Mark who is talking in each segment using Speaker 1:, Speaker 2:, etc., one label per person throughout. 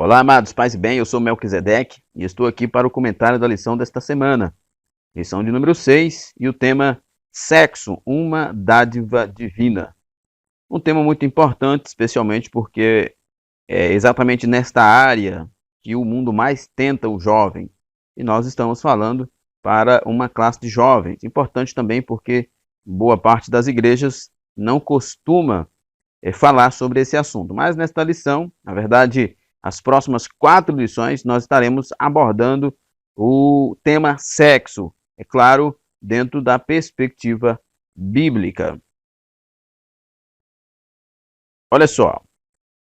Speaker 1: Olá, amados, paz e bem, eu sou Melquisedeque e estou aqui para o comentário da lição desta semana. Lição de número 6 e o tema Sexo, uma dádiva divina. Um tema muito importante, especialmente porque é exatamente nesta área que o mundo mais tenta o jovem. E nós estamos falando para uma classe de jovens. Importante também porque boa parte das igrejas não costuma falar sobre esse assunto. Mas nesta lição, na verdade, as próximas 4 lições, nós estaremos abordando o tema sexo, é claro, dentro da perspectiva bíblica. Olha só,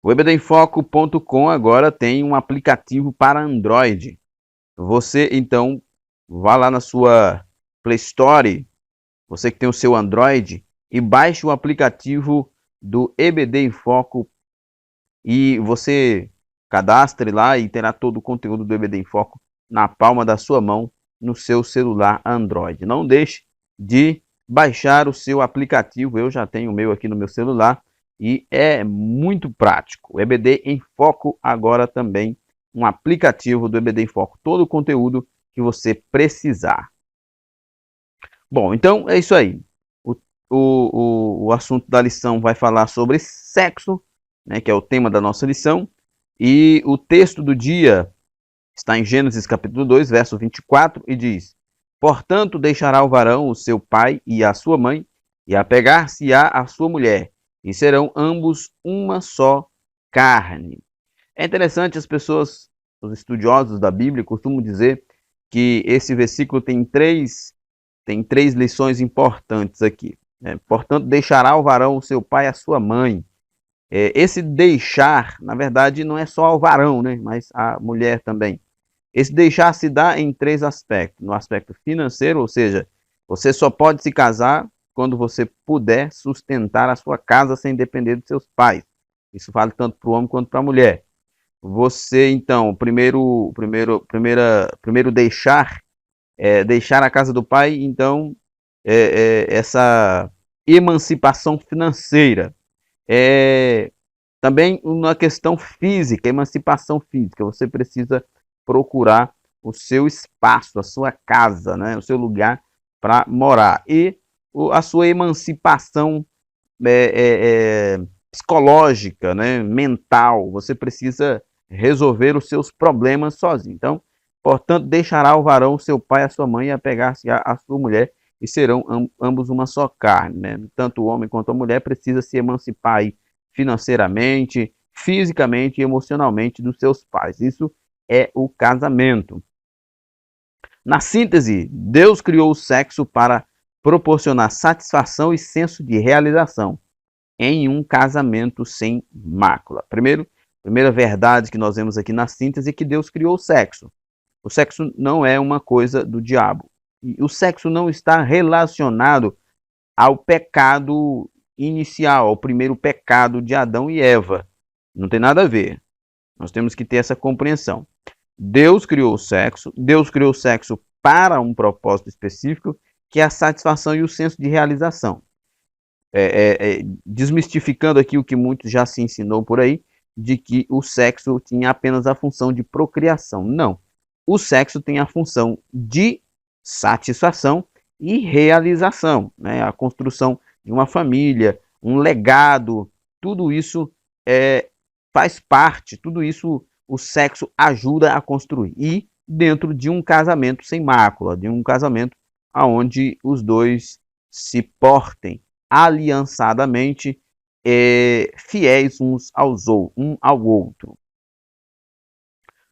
Speaker 1: o ebdemfoco.com agora tem um aplicativo para Android. Você, então, vá lá na sua Play Store, você que tem o seu Android, e baixe o aplicativo do EBD em Foco e você cadastre lá e terá todo o conteúdo do EBD em Foco na palma da sua mão no seu celular Android. Não deixe de baixar o seu aplicativo, eu já tenho o meu aqui no meu celular e é muito prático. O EBD em Foco agora também um aplicativo do EBD em Foco, todo o conteúdo que você precisar. Bom, então é isso aí. O assunto da lição vai falar sobre sexo, né, que é o tema da nossa lição, e o texto do dia está em Gênesis capítulo 2, verso 24, e diz: Portanto, deixará o varão o seu pai e a sua mãe, e apegar-se-á à sua mulher, e serão ambos uma só carne. É interessante, as pessoas, os estudiosos da Bíblia, costumam dizer que esse versículo tem três lições importantes aqui. Portanto, deixará o varão o seu pai e a sua mãe. Esse deixar, na verdade, não é só ao varão, né, mas a mulher também. Esse deixar se dá em 3 aspectos. No aspecto financeiro, ou seja, você só pode se casar quando você puder sustentar a sua casa sem depender dos seus pais. Isso vale tanto para o homem quanto para a mulher. Você, então, primeiro deixar, deixar a casa do pai, então, essa emancipação financeira. Também uma questão física, emancipação física. Você precisa procurar o seu espaço, a sua casa, né, o seu lugar para morar. E a sua emancipação psicológica, né, mental. Você precisa resolver os seus problemas sozinho. Então, portanto, deixará o varão seu pai e a sua mãe e apegar-se à sua mulher, e serão ambos uma só carne, né? Tanto o homem quanto a mulher precisa se emancipar aí financeiramente, fisicamente e emocionalmente dos seus pais. Isso é o casamento. Na síntese, Deus criou o sexo para proporcionar satisfação e senso de realização em um casamento sem mácula. Primeira verdade que nós vemos aqui na síntese é que Deus criou o sexo. O sexo não é uma coisa do diabo. E o sexo não está relacionado ao pecado inicial, ao primeiro pecado de Adão e Eva. Não tem nada a ver. Nós temos que ter essa compreensão. Deus criou o sexo para um propósito específico, que é a satisfação e o senso de realização. Desmistificando aqui o que muito já se ensinou por aí, de que o sexo tinha apenas a função de procriação. Não. O sexo tem a função de satisfação e realização, né? A construção de uma família, um legado, tudo isso faz parte, tudo isso o sexo ajuda a construir. E dentro de um casamento sem mácula, de um casamento onde os dois se portem aliançadamente, fiéis um ao outro.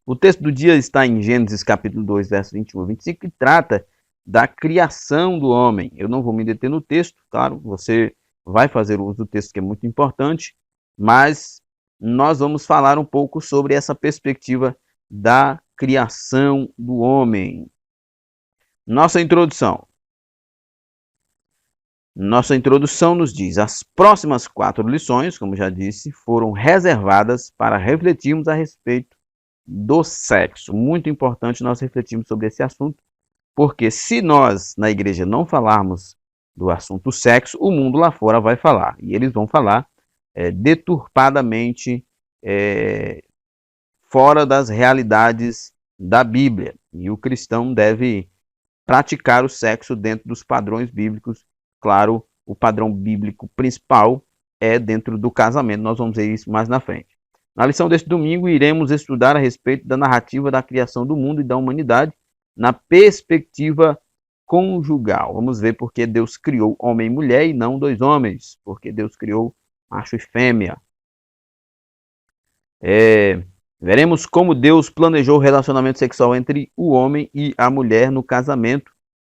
Speaker 1: O texto do dia está em Gênesis capítulo 2, verso 21 a 25, que trata da criação do homem. Eu não vou me deter no texto, claro, você vai fazer uso do texto, que é muito importante, mas nós vamos falar um pouco sobre essa perspectiva da criação do homem. Nossa introdução nos diz: as próximas 4 lições, como já disse, foram reservadas para refletirmos a respeito do sexo. Muito importante nós refletirmos sobre esse assunto, porque se nós, na igreja, não falarmos do assunto sexo, o mundo lá fora vai falar. E eles vão falar deturpadamente, fora das realidades da Bíblia. E o cristão deve praticar o sexo dentro dos padrões bíblicos. Claro, o padrão bíblico principal é dentro do casamento. Nós vamos ver isso mais na frente. Na lição deste domingo, iremos estudar a respeito da narrativa da criação do mundo e da humanidade na perspectiva conjugal. Vamos ver porque Deus criou homem e mulher e não dois homens. Porque Deus criou macho e fêmea. Veremos como Deus planejou o relacionamento sexual entre o homem e a mulher no casamento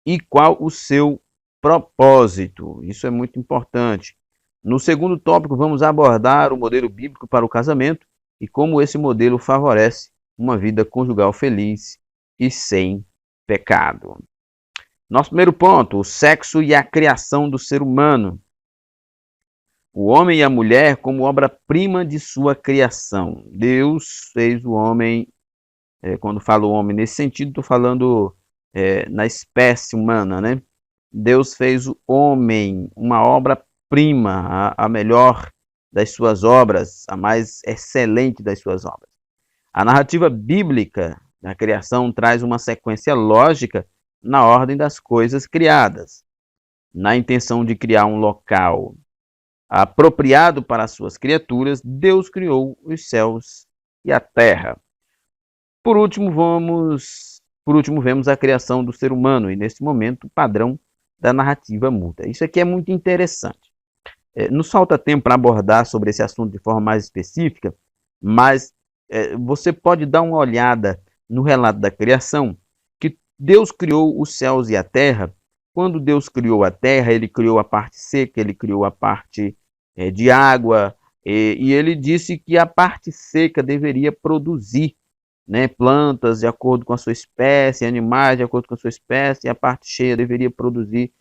Speaker 1: e qual o seu propósito. Isso é muito importante. No segundo tópico, vamos abordar o modelo bíblico para o casamento e como esse modelo favorece uma vida conjugal feliz e sem pecado. Nosso primeiro ponto, o sexo e a criação do ser humano. O homem e a mulher como obra-prima de sua criação. Deus fez o homem, quando falo homem nesse sentido, estou falando na espécie humana, né? Deus fez o homem uma obra-prima, a melhor das suas obras, a mais excelente das suas obras. A narrativa bíblica da criação traz uma sequência lógica na ordem das coisas criadas, na intenção de criar um local apropriado para as suas criaturas. Deus criou os céus e a terra. Por último, vemos a criação do ser humano, e nesse momento o padrão da narrativa muda. Isso aqui é muito interessante. Nos falta tempo para abordar sobre esse assunto de forma mais específica, mas você pode dar uma olhada no relato da criação, que Deus criou os céus e a terra. Quando Deus criou a terra, ele criou a parte seca, ele criou a parte de água, e ele disse que a parte seca deveria produzir, né, plantas de acordo com a sua espécie, animais de acordo com a sua espécie, e a parte cheia deveria produzir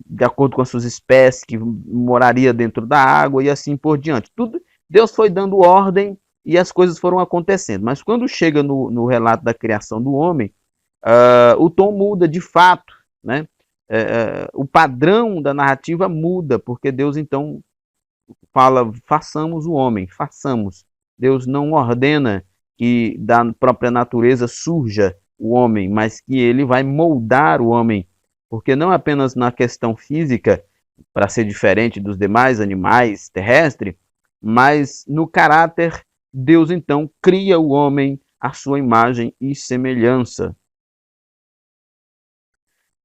Speaker 1: de acordo com as suas espécies, que moraria dentro da água, e assim por diante. Tudo, Deus foi dando ordem e as coisas foram acontecendo. Mas quando chega no relato da criação do homem, o tom muda de fato, né? O padrão da narrativa muda, porque Deus então fala, façamos o homem, façamos. Deus não ordena que da própria natureza surja o homem, mas que ele vai moldar o homem, porque não apenas na questão física, para ser diferente dos demais animais terrestres, mas no caráter. Deus então cria o homem à sua imagem e semelhança.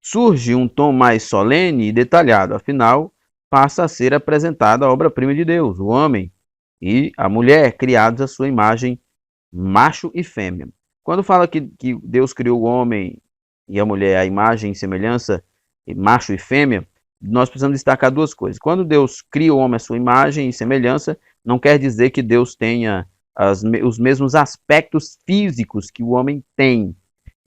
Speaker 1: Surge um tom mais solene e detalhado, afinal, passa a ser apresentada a obra-prima de Deus, o homem e a mulher, criados à sua imagem, macho e fêmea. Quando fala que Deus criou o homem e a mulher à imagem e semelhança, macho e fêmea, nós precisamos destacar duas coisas. Quando Deus cria o homem à sua imagem e semelhança, não quer dizer que Deus tenha os mesmos aspectos físicos que o homem tem,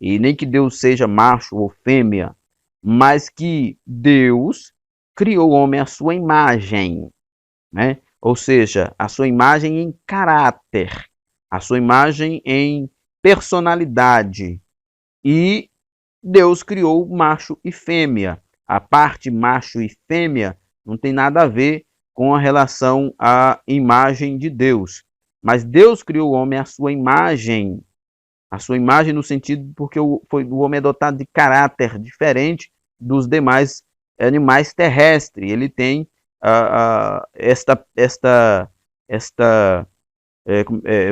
Speaker 1: e nem que Deus seja macho ou fêmea, mas que Deus criou o homem à sua imagem, né? Ou seja, a sua imagem em caráter, a sua imagem em personalidade. E Deus criou macho e fêmea. A parte macho e fêmea não tem nada a ver com a relação à imagem de Deus. Mas Deus criou o homem à sua imagem. A sua imagem no sentido porque o homem é dotado de caráter diferente dos demais animais terrestres. Ele tem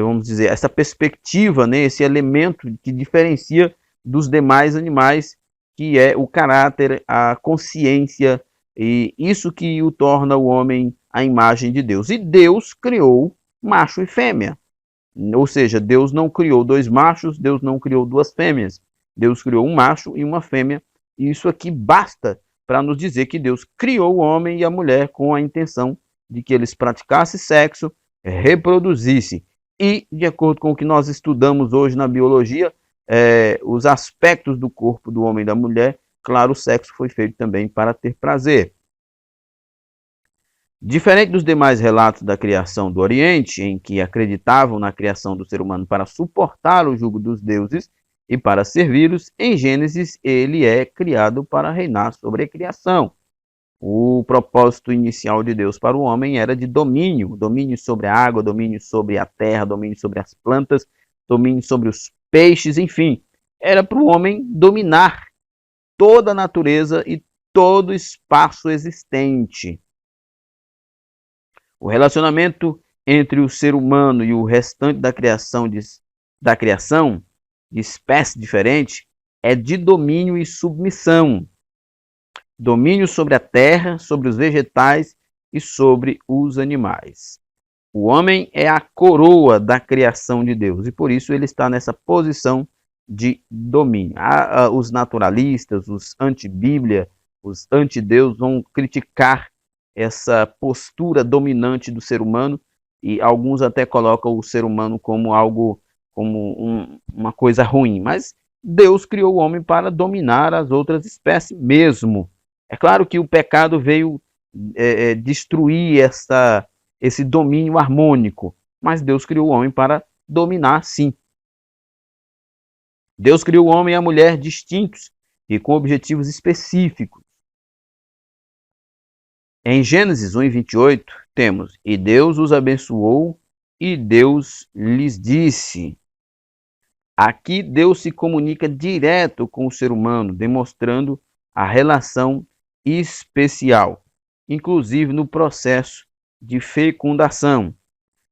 Speaker 1: vamos dizer, essa perspectiva, né, esse elemento que diferencia dos demais animais, que é o caráter, a consciência, e isso que o torna o homem a imagem de Deus. E Deus criou macho e fêmea. Ou seja, Deus não criou dois machos, Deus não criou duas fêmeas. Deus criou um macho e uma fêmea. E isso aqui basta para nos dizer que Deus criou o homem e a mulher com a intenção de que eles praticassem sexo, reproduzissem. E, de acordo com o que nós estudamos hoje na biologia, os aspectos do corpo do homem e da mulher, claro, o sexo foi feito também para ter prazer. Diferente dos demais relatos da criação do Oriente, em que acreditavam na criação do ser humano para suportar o jugo dos deuses e para servi-los, em Gênesis ele é criado para reinar sobre a criação. O propósito inicial de Deus para o homem era de domínio, domínio sobre a água, domínio sobre a terra, domínio sobre as plantas, domínio sobre os peixes, enfim. Era para o homem dominar toda a natureza e todo o espaço existente. O relacionamento entre o ser humano e o restante da criação de espécie diferente é de domínio e submissão. Domínio sobre a terra, sobre os vegetais e sobre os animais. O homem é a coroa da criação de Deus e por isso ele está nessa posição de domínio. Os naturalistas, os anti-Bíblia, os anti-Deus vão criticar essa postura dominante do ser humano e alguns até colocam o ser humano como algo, uma coisa ruim, mas Deus criou o homem para dominar as outras espécies mesmo. É claro que o pecado veio destruir esse domínio harmônico, mas Deus criou o homem para dominar, sim. Deus criou o homem e a mulher distintos e com objetivos específicos. Em Gênesis 1:28 temos: e Deus os abençoou e Deus lhes disse. Aqui Deus se comunica direto com o ser humano, demonstrando a relação especial, inclusive no processo de fecundação.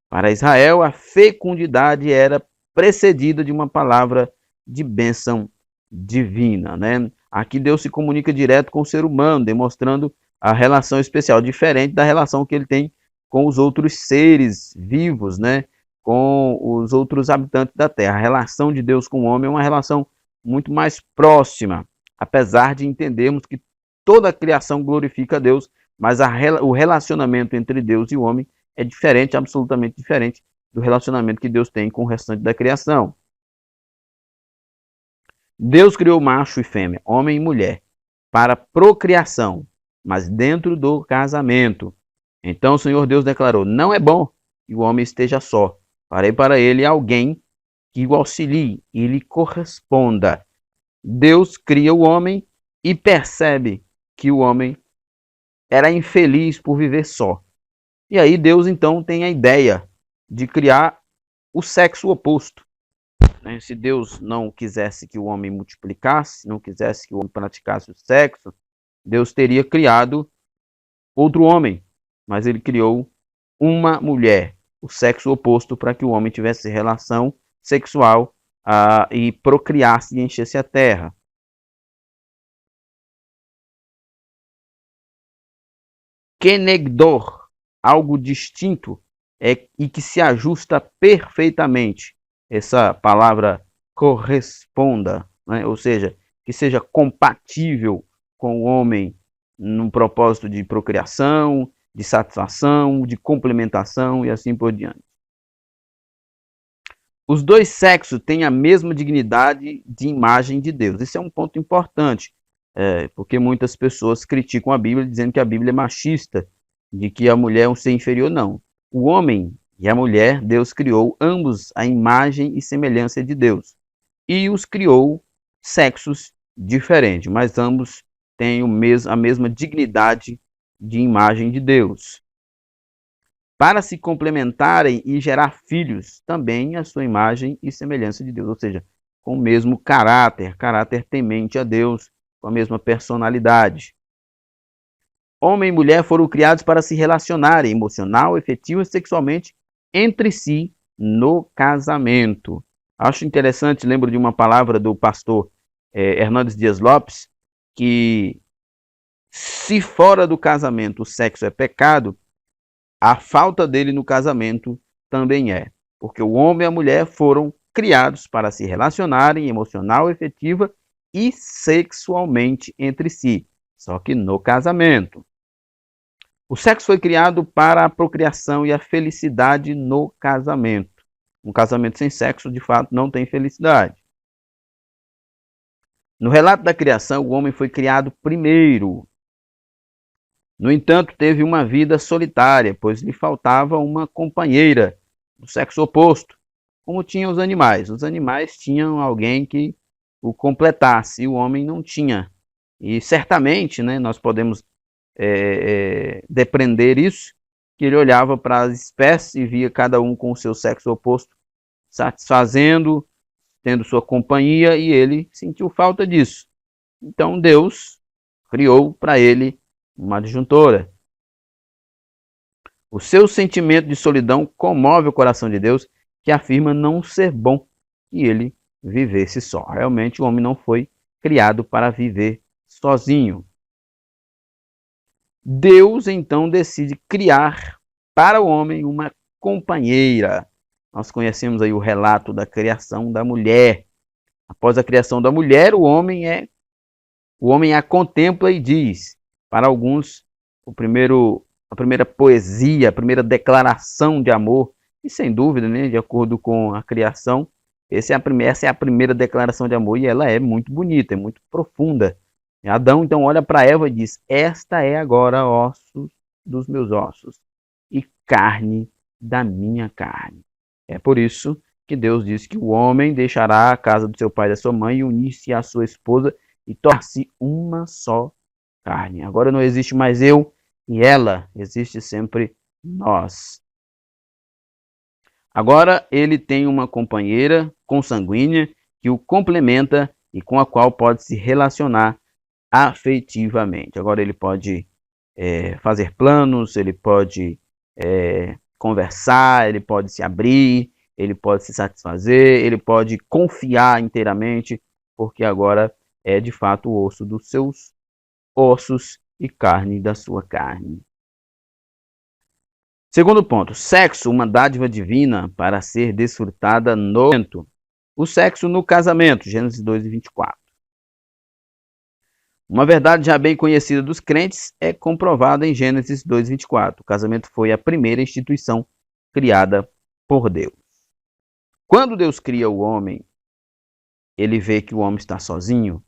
Speaker 1: Para Israel, a fecundidade era precedida de uma palavra de bênção divina, né? Aqui Deus se comunica direto com o ser humano, demonstrando a relação especial, diferente da relação que ele tem com os outros seres vivos, né? Com os outros habitantes da terra. A relação de Deus com o homem é uma relação muito mais próxima, apesar de entendermos que toda a criação glorifica a Deus, mas o relacionamento entre Deus e o homem é diferente, absolutamente diferente do relacionamento que Deus tem com o restante da criação. Deus criou macho e fêmea, homem e mulher, para procriação, mas dentro do casamento. Então o Senhor Deus declarou: não é bom que o homem esteja só. Farei para ele alguém que o auxilie e lhe corresponda. Deus cria o homem e percebe que o homem era infeliz por viver só. E aí Deus então tem a ideia de criar o sexo oposto. Se Deus não quisesse que o homem multiplicasse, não quisesse que o homem praticasse o sexo, Deus teria criado outro homem, mas ele criou uma mulher, o sexo oposto, para que o homem tivesse relação sexual e procriasse e enchesse a terra. Kenegdor, algo distinto e que se ajusta perfeitamente. Essa palavra corresponda, né? Ou seja, que seja compatível com o homem num propósito de procriação, de satisfação, de complementação e assim por diante. Os dois sexos têm a mesma dignidade de imagem de Deus. Esse é um ponto importante, porque muitas pessoas criticam a Bíblia dizendo que a Bíblia é machista, de que a mulher é um ser inferior. Não. O homem e a mulher, Deus criou ambos a imagem e semelhança de Deus. E os criou sexos diferentes, mas ambos têm a mesma dignidade de imagem de Deus. Para se complementarem e gerar filhos, também a sua imagem e semelhança de Deus, ou seja, com o mesmo caráter temente a Deus, com a mesma personalidade. Homem e mulher foram criados para se relacionarem emocional, efetivo e sexualmente entre si no casamento. Acho interessante, lembro de uma palavra do pastor Hernandes Dias Lopes, que se fora do casamento o sexo é pecado, a falta dele no casamento também é. Porque o homem e a mulher foram criados para se relacionarem emocional, efetiva e sexualmente entre si. Só que no casamento. O sexo foi criado para a procriação e a felicidade no casamento. Um casamento sem sexo, de fato, não tem felicidade. No relato da criação, o homem foi criado primeiro. No entanto, teve uma vida solitária, pois lhe faltava uma companheira do sexo oposto, como tinham os animais. Os animais tinham alguém que o completasse, e o homem não tinha. E certamente, né, nós podemos depreender isso, que ele olhava para as espécies e via cada um com o seu sexo oposto satisfazendo, tendo sua companhia, e ele sentiu falta disso. Então Deus criou para ele uma adjuntora. O seu sentimento de solidão comove o coração de Deus, que afirma não ser bom que ele vivesse só. Realmente o homem não foi criado para viver sozinho. Deus então decide criar para o homem uma companheira. Nós conhecemos aí o relato da criação da mulher. Após a criação da mulher, o homem a contempla e diz. Para alguns, a primeira poesia, a primeira declaração de amor, e sem dúvida, né, de acordo com a criação, essa é a primeira declaração de amor, e ela é muito bonita, é muito profunda. Adão então olha para Eva e diz: esta é agora ossos dos meus ossos e carne da minha carne. É por isso que Deus diz que o homem deixará a casa do seu pai e da sua mãe e unir-se à sua esposa e tornar-se uma só carne. Agora não existe mais eu e ela, existe sempre nós. Agora ele tem uma companheira consanguínea que o complementa e com a qual pode se relacionar afetivamente. Agora ele pode fazer planos, ele pode conversar, ele pode se abrir, ele pode se satisfazer, ele pode confiar inteiramente, porque agora é de fato o osso dos seus ossos e carne da sua carne. Segundo ponto, sexo, uma dádiva divina para ser desfrutada no casamento. O sexo no casamento, Gênesis 2:24. Uma verdade já bem conhecida dos crentes é comprovada em Gênesis 2:24. O casamento foi a primeira instituição criada por Deus. Quando Deus cria o homem, ele vê que o homem está sozinho,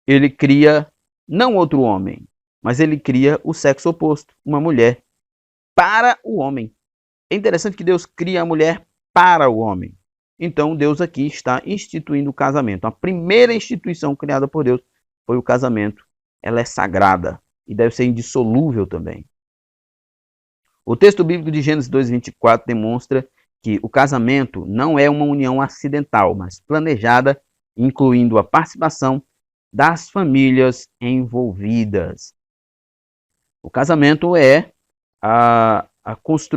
Speaker 1: ele cria não outro homem, mas ele cria o sexo oposto, uma mulher, para o homem. É interessante que Deus cria a mulher para o homem. Então Deus aqui está instituindo o casamento. A primeira instituição criada por Deus foi o casamento. Ela é sagrada e deve ser indissolúvel também. O texto bíblico de Gênesis 2:24 demonstra que o casamento não é uma união acidental, mas planejada, incluindo a participação das famílias envolvidas. O casamento é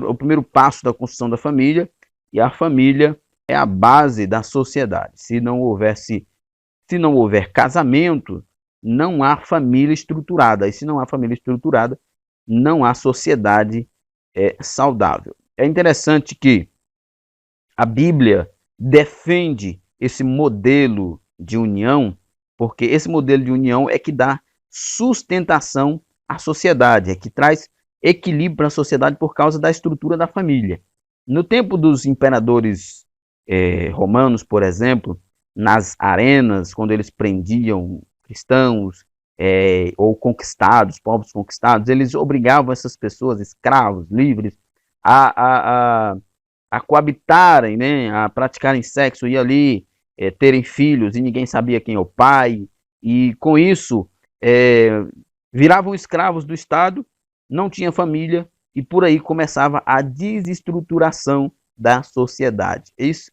Speaker 1: o primeiro passo da construção da família, e a família é a base da sociedade. Se não houver casamento, não há família estruturada. E se não há família estruturada, não há sociedade saudável. É interessante que a Bíblia defende esse modelo de união, porque esse modelo de união é que dá sustentação à sociedade, é que traz equilíbrio para a sociedade por causa da estrutura da família. No tempo dos imperadores romanos, por exemplo, nas arenas, quando eles prendiam cristãos ou conquistados, povos conquistados, eles obrigavam essas pessoas, escravos, livres, a coabitarem, né, a praticarem sexo e ali terem filhos, e ninguém sabia quem é o pai, e com isso viravam escravos do Estado, não tinha família, e por aí começava a desestruturação da sociedade. Esse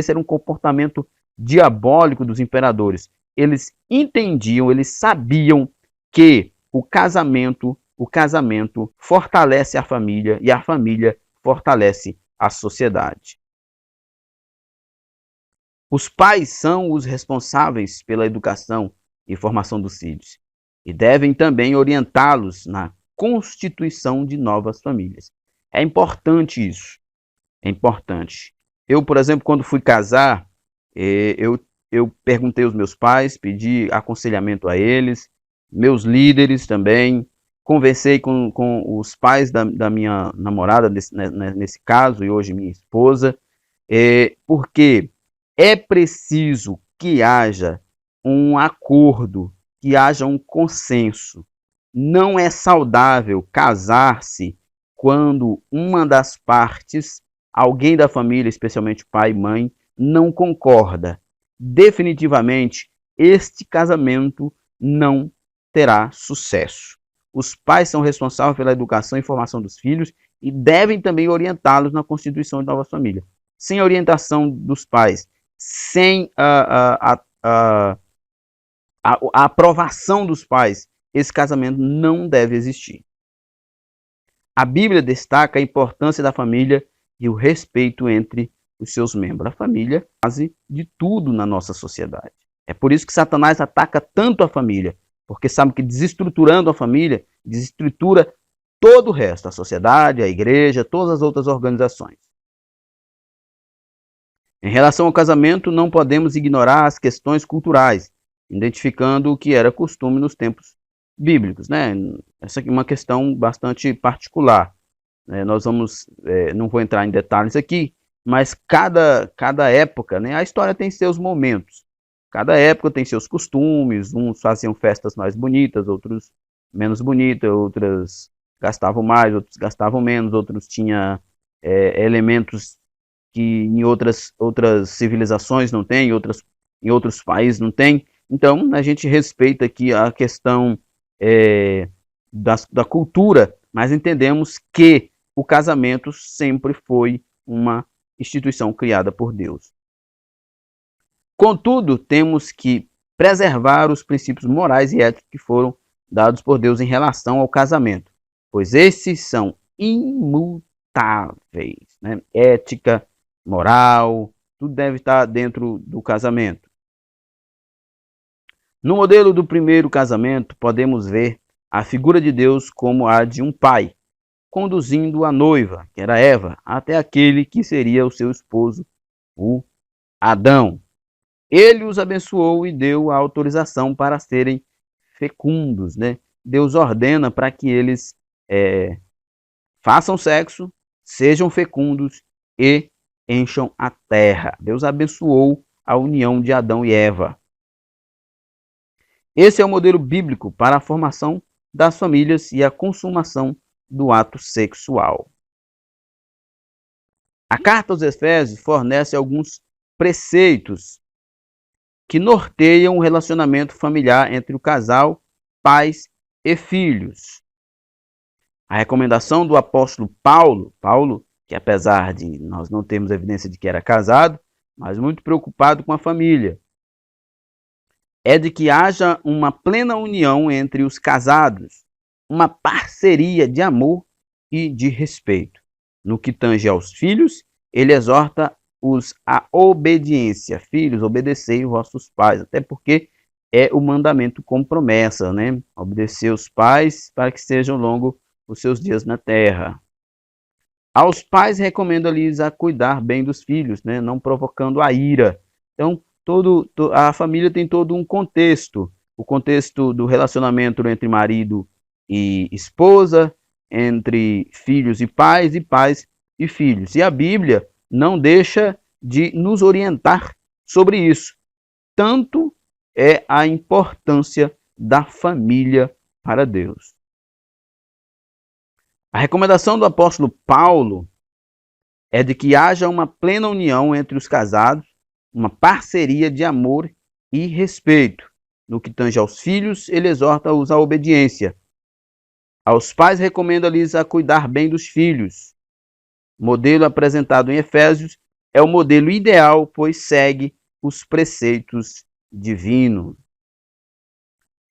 Speaker 1: era um comportamento diabólico dos imperadores. Eles entendiam, eles sabiam que o casamento fortalece a família e a família fortalece a sociedade. Os pais são os responsáveis pela educação e formação dos filhos e devem também orientá-los na constituição de novas famílias. É importante isso. É importante. Eu, por exemplo, quando fui casar, eu perguntei aos meus pais, pedi aconselhamento a eles, meus líderes também, conversei com os pais da minha namorada, nesse caso, e hoje minha esposa, porque é preciso que haja um acordo, que haja um consenso. Não é saudável casar-se quando uma das partes, alguém da família, especialmente pai e mãe, não concorda. Definitivamente, este casamento não terá sucesso. Os pais são responsáveis pela educação e formação dos filhos e devem também orientá-los na constituição de novas famílias. Sem a orientação dos pais, sem a aprovação dos pais, esse casamento não deve existir. A Bíblia destaca a importância da família e o respeito entre os seus membros. A família é a base de tudo na nossa sociedade. É por isso que Satanás ataca tanto a família, porque sabe que desestruturando a família, desestrutura todo o resto, a sociedade, a igreja, todas as outras organizações. Em relação ao casamento, não podemos ignorar as questões culturais, identificando o que era costume nos tempos bíblicos, né? Essa aqui é uma questão bastante particular. Nós vamos, não vou entrar em detalhes aqui, mas cada época, né? A história tem seus momentos. Cada época tem seus costumes, uns faziam festas mais bonitas, outros menos bonitas, outras gastavam mais, outros gastavam menos, outros tinham elementos que em outras civilizações não tem, em outros países não tem. Então, a gente respeita aqui a questão da cultura, mas entendemos que o casamento sempre foi uma instituição criada por Deus. Contudo, temos que preservar os princípios morais e éticos que foram dados por Deus em relação ao casamento, pois esses são imutáveis, né? Ética, moral, tudo deve estar dentro do casamento. No modelo do primeiro casamento, podemos ver a figura de Deus como a de um pai, conduzindo a noiva, que era Eva, até aquele que seria o seu esposo, o Adão. Ele os abençoou e deu a autorização para serem fecundos, né? Deus ordena para que eles façam sexo, sejam fecundos e encham a terra. Deus abençoou a união de Adão e Eva. Esse é o modelo bíblico para a formação das famílias e a consumação do ato sexual. A carta aos Efésios fornece alguns preceitos que norteiam o relacionamento familiar entre o casal, pais e filhos. A recomendação do apóstolo Paulo, que apesar de nós não termos evidência de que era casado, mas muito preocupado com a família, é de que haja uma plena união entre os casados, uma parceria de amor e de respeito. No que tange aos filhos, ele exorta-os à obediência. Filhos, obedecei vossos pais, até porque é o mandamento com promessa, né? Obedecer os pais para que sejam longos os seus dias na terra. Aos pais recomenda-lhes a cuidar bem dos filhos, né? Não provocando a ira. Então, a família tem todo um contexto. O contexto do relacionamento entre marido e esposa, entre filhos e pais e filhos. E a Bíblia não deixa de nos orientar sobre isso. Tanto é a importância da família para Deus. A recomendação do apóstolo Paulo é de que haja uma plena união entre os casados, uma parceria de amor e respeito. No que tange aos filhos, ele exorta-os à obediência. Aos pais, recomenda-lhes a cuidar bem dos filhos. O modelo apresentado em Efésios é o modelo ideal, pois segue os preceitos divinos.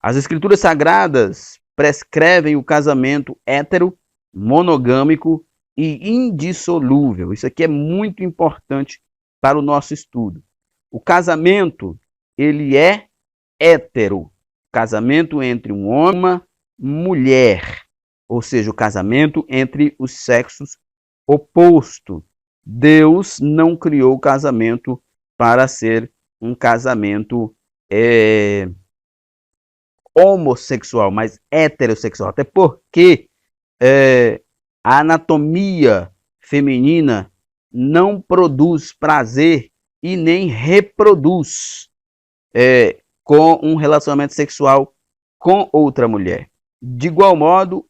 Speaker 1: As Escrituras Sagradas prescrevem o casamento hétero, monogâmico e indissolúvel. Isso aqui é muito importante para o nosso estudo. O casamento, ele é hétero. Casamento entre um homem e uma mulher. Ou seja, o casamento entre os sexos opostos. Deus não criou o casamento para ser um casamento homossexual, mas heterossexual. Até porque a anatomia feminina não produz prazer e nem reproduz com um relacionamento sexual com outra mulher. De igual modo,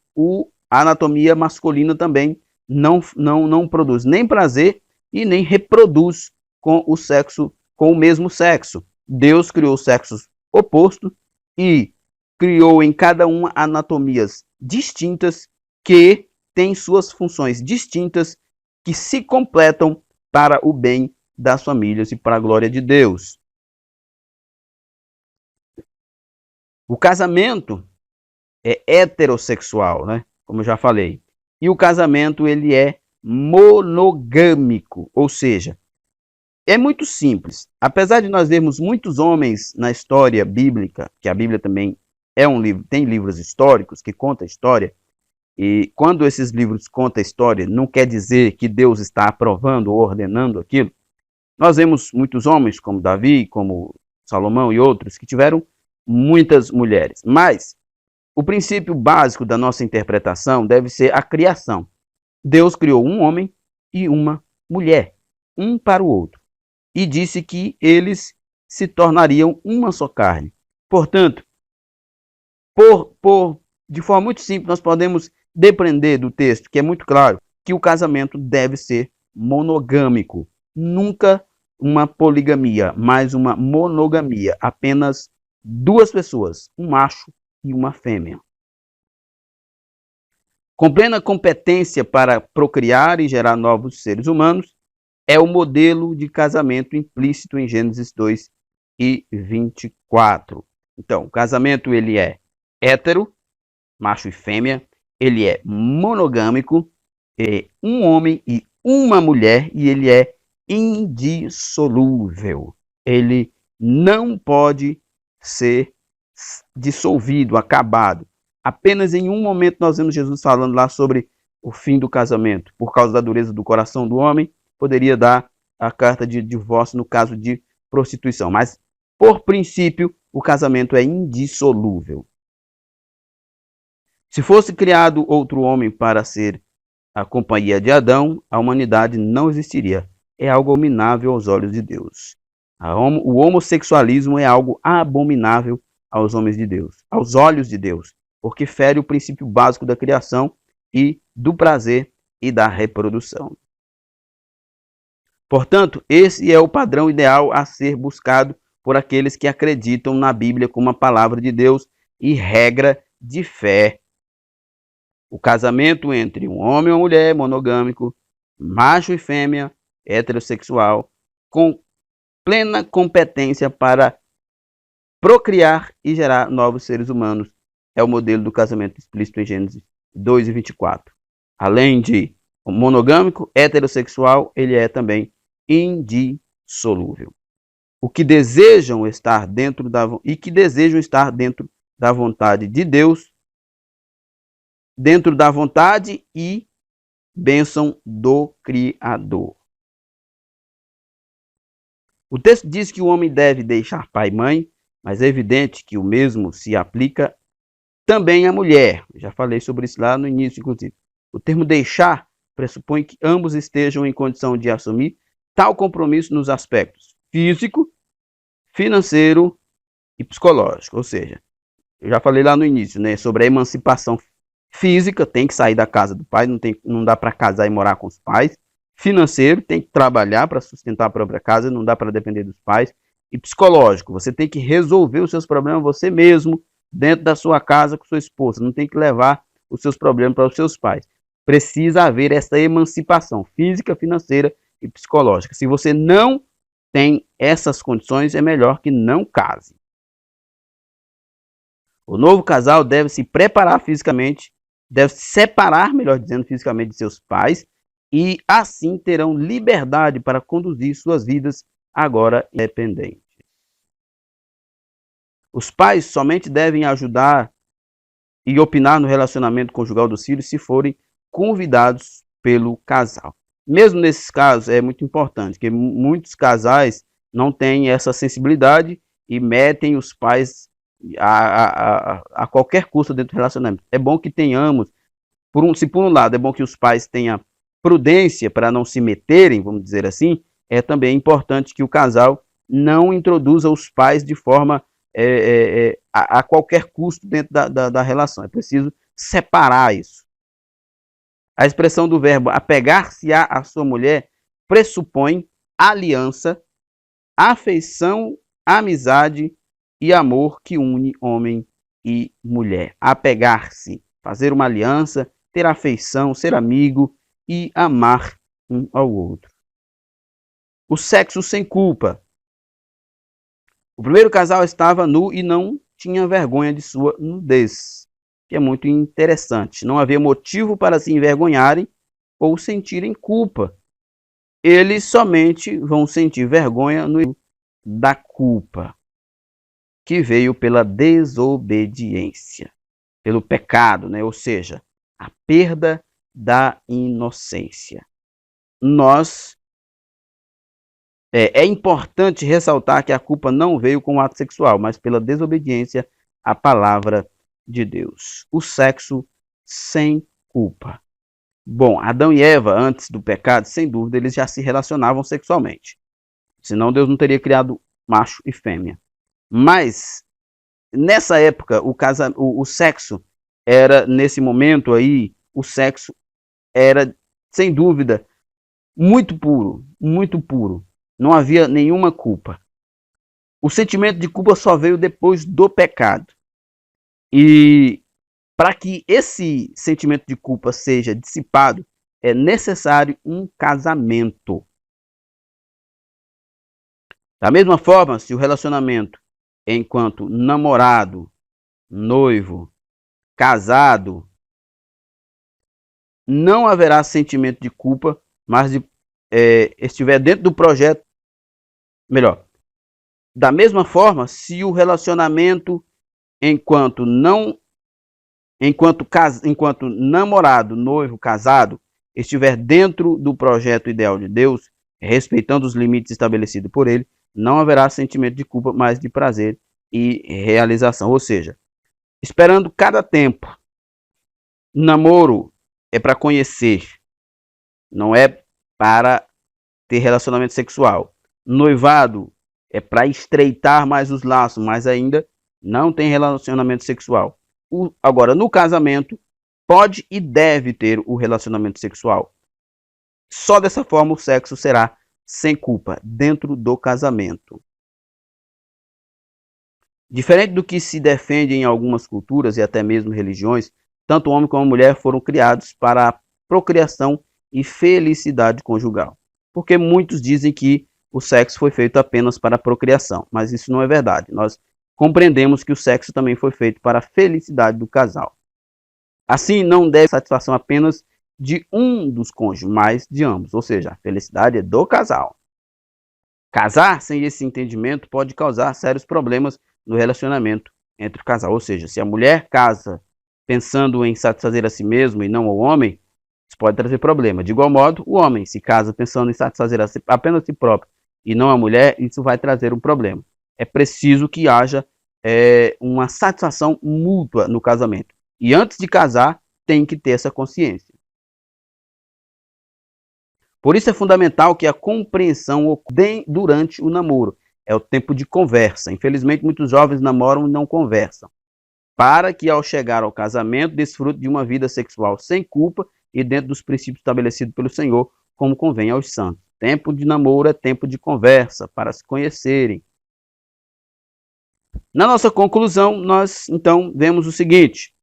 Speaker 1: a anatomia masculina também não produz nem prazer e nem reproduz com o mesmo sexo. Deus criou sexos opostos e criou em cada uma anatomias distintas que têm suas funções distintas que se completam para o bem das famílias e para a glória de Deus. O casamento é heterossexual, né? Como eu já falei. E o casamento ele é monogâmico, ou seja, é muito simples. Apesar de nós vermos muitos homens na história bíblica, que a Bíblia também é um livro, tem livros históricos que contam a história, e quando esses livros contam a história, não quer dizer que Deus está aprovando ou ordenando aquilo. Nós vemos muitos homens, como Davi, como Salomão e outros, que tiveram muitas mulheres. Mas o princípio básico da nossa interpretação deve ser a criação. Deus criou um homem e uma mulher, um para o outro, e disse que eles se tornariam uma só carne. Portanto, de forma muito simples, nós podemos depreender do texto, que é muito claro, que o casamento deve ser monogâmico. Nunca uma poligamia, mas uma monogamia. Apenas duas pessoas, um macho e uma fêmea. Com plena competência para procriar e gerar novos seres humanos, é o modelo de casamento implícito em Gênesis 2 e 24. Então, o casamento ele é hétero, macho e fêmea, ele é monogâmico, é um homem e uma mulher, e ele é indissolúvel. Ele não pode ser dissolvido, acabado. Apenas em um momento nós vemos Jesus falando lá sobre o fim do casamento. Por causa da dureza do coração do homem, poderia dar a carta de divórcio no caso de prostituição. Mas, por princípio, o casamento é indissolúvel. Se fosse criado outro homem para ser a companhia de Adão, a humanidade não existiria. É algo abominável aos olhos de Deus. O homossexualismo é algo abominável aos homens de Deus, aos olhos de Deus, porque fere o princípio básico da criação e do prazer e da reprodução. Portanto, esse é o padrão ideal a ser buscado por aqueles que acreditam na Bíblia como a palavra de Deus e regra de fé. O casamento entre um homem e uma mulher monogâmico, macho e fêmea, heterossexual, com plena competência para procriar e gerar novos seres humanos, é o modelo do casamento explícito em Gênesis 2 e 24. Além de monogâmico, heterossexual, ele é também indissolúvel. O que desejam estar dentro da vontade de Deus, dentro da vontade e bênção do Criador. O texto diz que o homem deve deixar pai e mãe, mas é evidente que o mesmo se aplica também à mulher. Eu já falei sobre isso lá no início, inclusive. O termo deixar pressupõe que ambos estejam em condição de assumir tal compromisso nos aspectos físico, financeiro e psicológico. Ou seja, eu já falei lá no início, né, sobre a emancipação física, tem que sair da casa do pai, não dá para casar e morar com os pais. Financeiro, tem que trabalhar para sustentar a própria casa, não dá para depender dos pais. E psicológico, você tem que resolver os seus problemas você mesmo, dentro da sua casa com sua esposa. Não tem que levar os seus problemas para os seus pais. Precisa haver essa emancipação física, financeira e psicológica. Se você não tem essas condições, é melhor que não case. O novo casal deve se preparar fisicamente, deve se separar, melhor dizendo, fisicamente de seus pais, e assim terão liberdade para conduzir suas vidas agora independentes. Os pais somente devem ajudar e opinar no relacionamento conjugal dos filhos se forem convidados pelo casal. Mesmo nesses casos é muito importante, porque muitos casais não têm essa sensibilidade e metem os pais a qualquer custo dentro do relacionamento. É bom que tenhamos, se por um lado é bom que os pais tenham prudência para não se meterem, vamos dizer assim, é também importante que o casal não introduza os pais de forma a qualquer custo dentro da relação. É preciso separar isso. A expressão do verbo apegar-se à sua mulher pressupõe aliança, afeição, amizade e amor que une homem e mulher. Apegar-se, fazer uma aliança, ter afeição, ser amigo e amar um ao outro. O sexo sem culpa. O primeiro casal estava nu e não tinha vergonha de sua nudez, que é muito interessante. Não havia motivo para se envergonharem ou sentirem culpa. Eles somente vão sentir vergonha no da culpa, que veio pela desobediência, pelo pecado, né? Ou seja, a perda da inocência. É importante ressaltar que a culpa não veio com o ato sexual, mas pela desobediência à palavra de Deus. O sexo sem culpa. Bom, Adão e Eva, antes do pecado, sem dúvida, eles já se relacionavam sexualmente. Senão Deus não teria criado macho e fêmea. Mas, nessa época, o sexo era, nesse momento aí, o sexo era, sem dúvida, muito puro, muito puro. Não havia nenhuma culpa. O sentimento de culpa só veio depois do pecado. E para que esse sentimento de culpa seja dissipado, é necessário um casamento. Da mesma forma, se o relacionamento enquanto namorado, noivo, casado, não haverá sentimento de culpa, mas estiver dentro do projeto, melhor. Da mesma forma, se o relacionamento enquanto namorado, noivo, casado, estiver dentro do projeto ideal de Deus, respeitando os limites estabelecidos por ele, não haverá sentimento de culpa, mas de prazer e realização. Ou seja, esperando cada tempo. Namoro é para conhecer, não é para ter relacionamento sexual. Noivado é para estreitar mais os laços, mas ainda não tem relacionamento sexual. Agora, no casamento, pode e deve ter o relacionamento sexual. Só dessa forma o sexo será sem culpa, dentro do casamento. Diferente do que se defende em algumas culturas e até mesmo religiões, tanto o homem como a mulher foram criados para a procriação e felicidade conjugal. Porque muitos dizem que o sexo foi feito apenas para a procriação, mas isso não é verdade. Nós compreendemos que o sexo também foi feito para a felicidade do casal. Assim, não deve satisfação apenas de um dos cônjuges, mas de ambos, ou seja, a felicidade é do casal. Casar sem esse entendimento pode causar sérios problemas no relacionamento entre o casal, ou seja, se a mulher casa pensando em satisfazer a si mesma e não ao homem, isso pode trazer problema. De igual modo, o homem se casa pensando em satisfazer apenas a si próprio e não a mulher, isso vai trazer um problema. É preciso que haja uma satisfação mútua no casamento. E antes de casar, tem que ter essa consciência. Por isso é fundamental que a compreensão ocorra durante o namoro. É o tempo de conversa. Infelizmente, muitos jovens namoram e não conversam. Para que, ao chegar ao casamento, desfrute de uma vida sexual sem culpa e dentro dos princípios estabelecidos pelo Senhor, como convém aos santos. Tempo de namoro é tempo de conversa, para se conhecerem. Na nossa conclusão, nós, então, vemos o seguinte.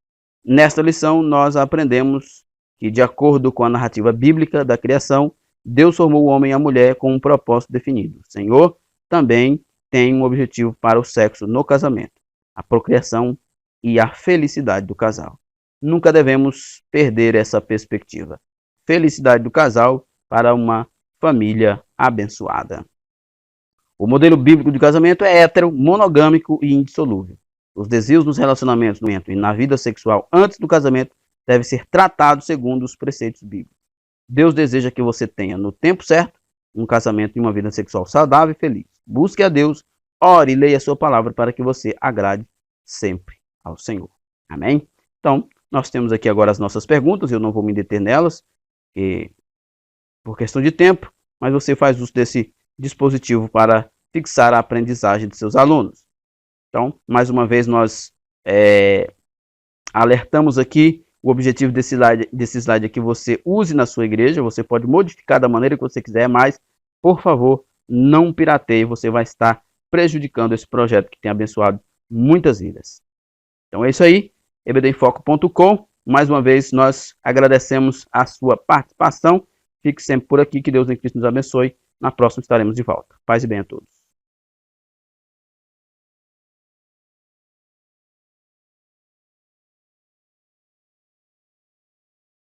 Speaker 1: Nesta lição, nós aprendemos que, de acordo com a narrativa bíblica da criação, Deus formou o homem e a mulher com um propósito definido. O Senhor também tem um objetivo para o sexo no casamento, a procriação e a felicidade do casal. Nunca devemos perder essa perspectiva. Felicidade do casal para uma família abençoada. O modelo bíblico de casamento é hétero, monogâmico e indissolúvel. Os desejos nos relacionamentos e na vida sexual antes do casamento devem ser tratados segundo os preceitos bíblicos. Deus deseja que você tenha, no tempo certo, um casamento e uma vida sexual saudável e feliz. Busque a Deus, ore e leia a sua palavra para que você agrade sempre ao Senhor. Amém? Então, nós temos aqui agora as nossas perguntas, eu não vou me deter nelas, por questão de tempo, mas você faz uso desse dispositivo para fixar a aprendizagem de seus alunos. Então, mais uma vez, nós alertamos aqui. O objetivo desse slide é que você use na sua igreja. Você pode modificar da maneira que você quiser, mas, por favor, não pirateie. Você vai estar prejudicando esse projeto que tem abençoado muitas vidas. Então é isso aí, ebdemfoco.com. Mais uma vez, nós agradecemos a sua participação. Fique sempre por aqui, que Deus em Cristo nos abençoe. Na próxima estaremos de volta. Paz e bem a todos.